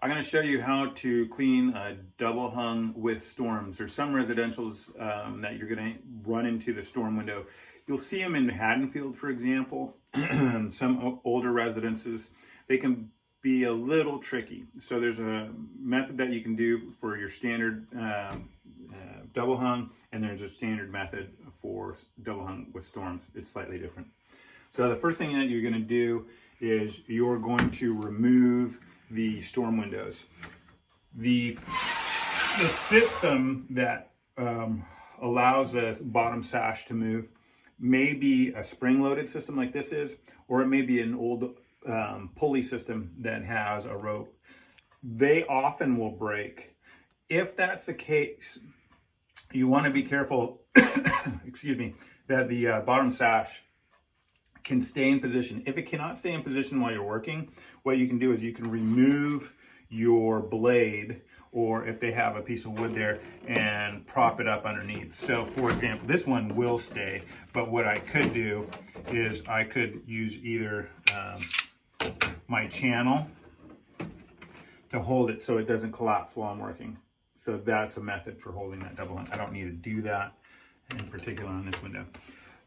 I'm going to show you how to clean a double hung with storms. There's some residentials that you're going to run into the storm window. You'll see them in Haddonfield, for example. Some older residences, they can be a little tricky. So there's a method that you can do for your standard double hung, and there's a standard method for double hung with storms. It's slightly different. So the first thing that you're going to do is you're going to remove the storm windows. The system that allows the bottom sash to move may be a spring-loaded system like this is, or it may be an old pulley system that has a rope. They often will break. If that's the case, you want to be careful, excuse me, that the bottom sash can stay in position. If it cannot stay in position while you're working, what you can do is you can remove your blade, or if they have a piece of wood there, and prop it up underneath. So for example, this one will stay, but what I could do is I could use either my channel to hold it so it doesn't collapse while I'm working. So that's a method for holding that double hung. I don't need to do that in particular on this window.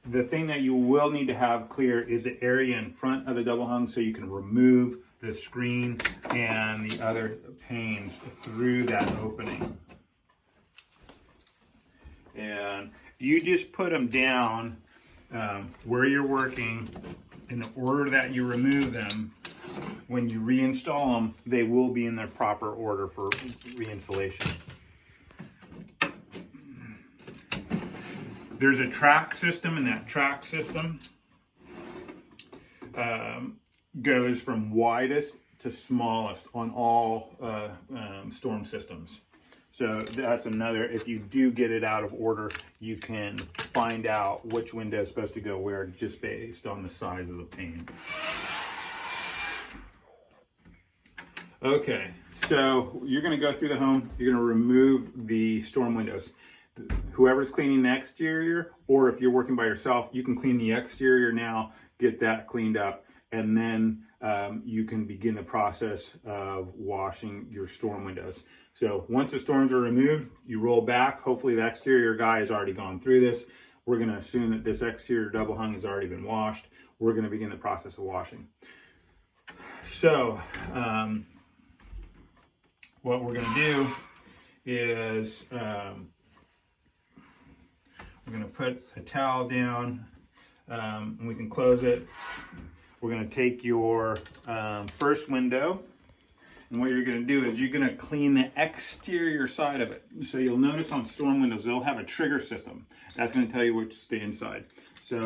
The thing that you will need to have clear is the area in front of the double hung, so you can remove the screen and the other panes through that opening. And you just put them down where you're working in the order that you remove them. When you reinstall them, they will be in their proper order for reinstallation. There's a track system, and that track system goes from widest to smallest on all storm systems. So that's another, if you do get it out of order, you can find out which window is supposed to go where just based on the size of the pane. Okay, so you're going to go through the home, you're going to remove the storm windows. Whoever's cleaning the exterior, or if you're working by yourself, you can clean the exterior now, get that cleaned up, and then you can begin the process of washing your storm windows. So once the storms are removed, you roll back. Hopefully the exterior guy has already gone through this. We're going to assume that this exterior double hung has already been washed. We're going to begin the process of washing. So what we're going to do is we're going to put a towel down, and we can close it. We're going to take your first window, and what you're going to do is you're going to clean the exterior side of it. So you'll notice on storm windows, they'll have a trigger system. That's going to tell you which to stay inside. So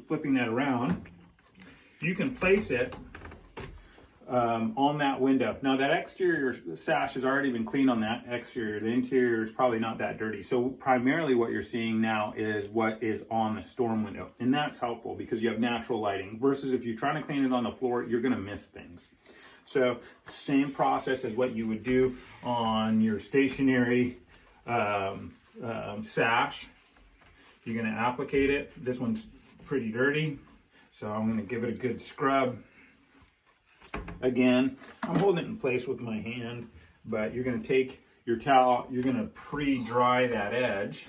flipping that around, you can place it on that window. Now that exterior sash has already been cleaned on that exterior. The interior is probably not that dirty. So primarily what you're seeing now is what is on the storm window. And that's helpful because you have natural lighting versus if you're trying to clean it on the floor, you're going to miss things. So same process as what you would do on your stationary sash. You're going to applicate it. This one's pretty dirty, so I'm going to give it a good scrub. Again, I'm holding it in place with my hand, but you're going to take your towel, you're going to pre-dry that edge.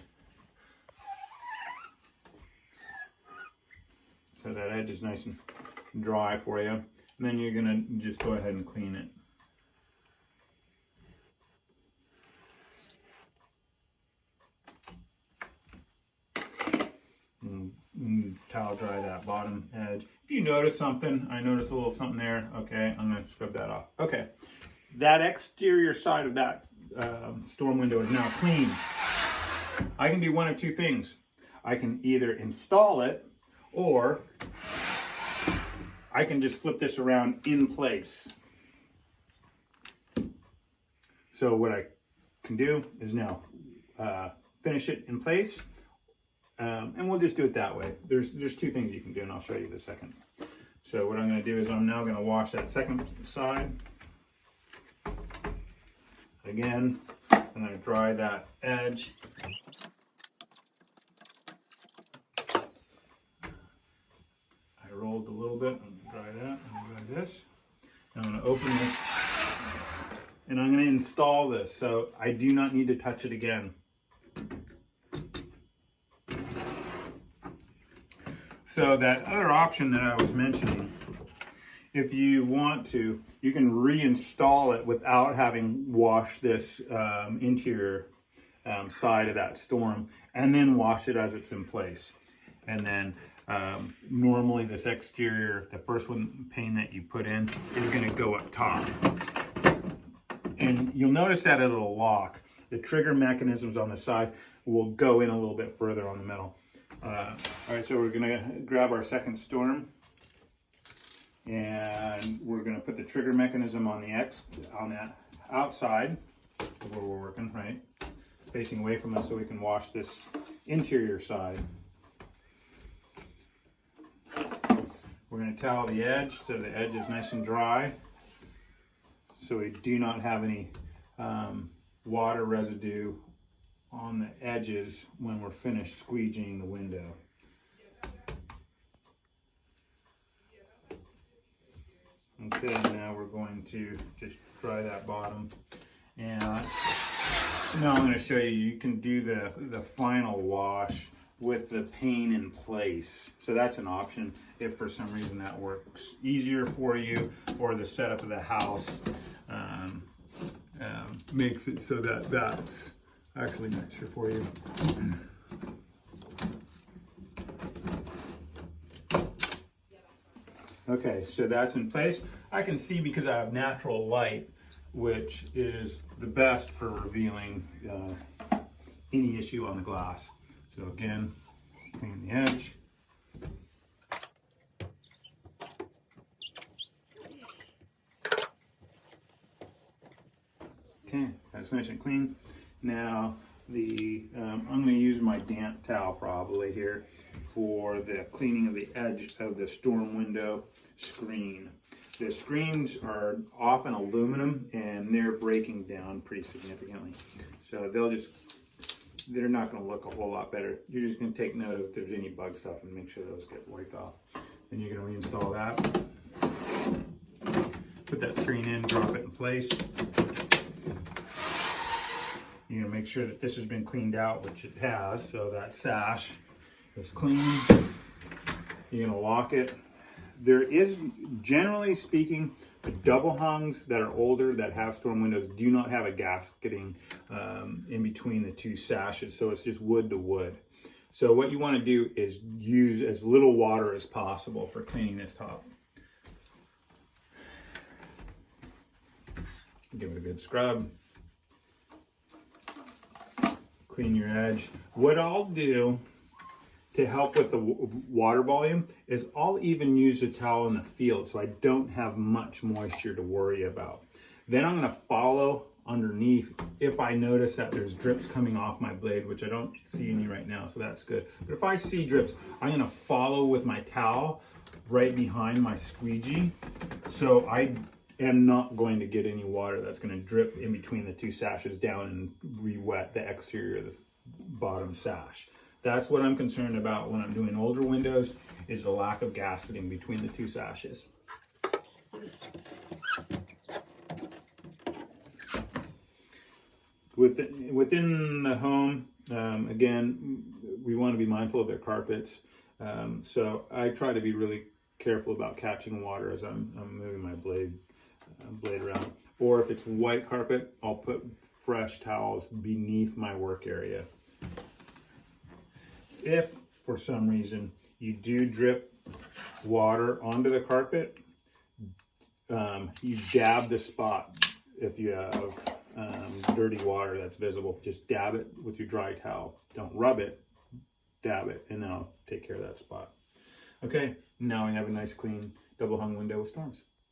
So that edge is nice and dry for you. And then you're going to just go ahead and clean it. And towel dry that bottom edge. If you notice something, I noticed a little something there, okay, I'm going to scrub that off. Okay, that exterior side of that storm window is now clean. I can do one of two things. I can either install it, or I can just flip this around in place. So what I can do is now finish it in place. And we'll just do it that way. There's two things you can do, and I'll show you in a second. So what I'm going to do is I'm now going to wash that second side. Again, I'm going to dry that edge. I rolled a little bit. I'm going to dry that and do this. I'm going to open this and I'm going to install this, so I do not need to touch it again. So that other option that I was mentioning, if you want to, you can reinstall it without having washed this interior side of that storm, and then wash it as it's in place. And then normally this exterior, the first pane that you put in is going to go up top. And you'll notice that it'll lock. The trigger mechanisms on the side will go in a little bit further on the metal. All right, so we're going to grab our second storm, and we're going to put the trigger mechanism on the outside where we're working, right, facing away from us, so we can wash this interior side. We're going to towel the edge so the edge is nice and dry, so we do not have any water residue on the edges when we're finished squeegeeing the window. Okay, now we're going to just dry that bottom, and now I'm going to show you, you can do the final wash with the pane in place. So that's an option if for some reason that works easier for you, or the setup of the house makes it so that that's actually nicer for you. Okay, so that's in place. I can see because I have natural light, which is the best for revealing any issue on the glass. So again, clean the edge. Okay, that's nice and clean. Now I'm going to use my damp towel probably here for the cleaning of the edge of the storm window screen. The screens are often aluminum and they're breaking down pretty significantly. So they're not going to look a whole lot better. You're just going to take note of if there's any bug stuff and make sure those get wiped off. Then you're going to reinstall that. Put that screen in, drop it in place. You're going to make sure that this has been cleaned out, which it has, so that sash is clean. You're going to lock it. There is, generally speaking, the double hungs that are older that have storm windows do not have a gasketing in between the two sashes, so it's just wood to wood. So what you want to do is use as little water as possible for cleaning this top. Give it a good scrub. Clean your edge. What I'll do to help with the water volume is I'll even use a towel in the field so I don't have much moisture to worry about. Then I'm going to follow underneath if I notice that there's drips coming off my blade, which I don't see any right now, so that's good. But if I see drips, I'm going to follow with my towel right behind my squeegee, so I am not going to get any water that's going to drip in between the two sashes down and re-wet the exterior of this bottom sash. That's what I'm concerned about when I'm doing older windows, is the lack of gasketing between the two sashes. Within the home, again, we want to be mindful of their carpets. So I try to be really careful about catching water as I'm moving my blade around. Or if it's white carpet, I'll put fresh towels beneath my work area. If for some reason you do drip water onto the carpet, you dab the spot. If you have dirty water that's visible, just dab it with your dry towel. Don't rub it, dab it, and then I'll take care of that spot. Okay, now we have a nice clean double hung window with storms.